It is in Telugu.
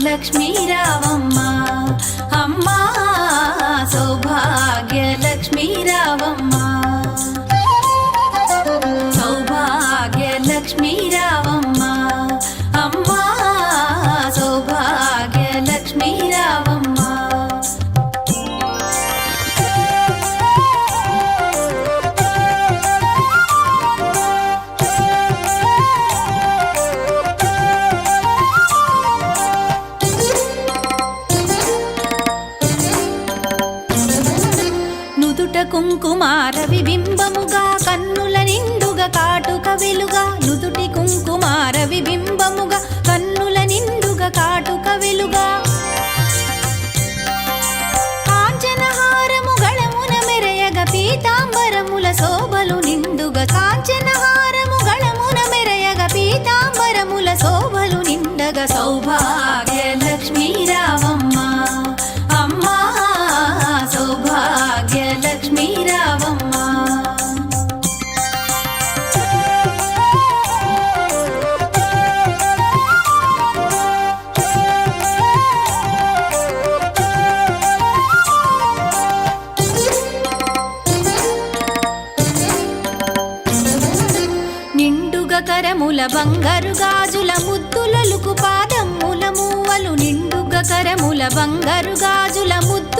లక్ష్మీ రావమ్మ అమ్మా సౌభాగ్య లక్ష్మీ రావమ్మ సౌభాగ్య లక్ష్మీ రావమ్మ అమ్మా సౌభాగ్య లక్ష్మీ రావమ్మ కుంకుమార విబింబముగా కన్నుల నిండుగా కాటుక వెలుగా నుదుటి కుంకుమార విబింబముగా కన్నుల నిండుగా కాటుక వెలుగా కాంచనహారము గళమున మెరయగ పీతాంబరముల శోభలు నిండుగా కాంచనహారము గళమున మెరయగ పీతాంబరముల శోభలు నిండగా సౌభాగ్య లక్ష్మీ రావమ్మ అమ్మా సౌభాగ్య లక్ష్మీ రావమ్మ నిండుగా కరముల బంగారు గాజుల ముద్దులలుకు పాదముల మూవలు నిండుగా కరముల బంగారు గాజుల ముద్దు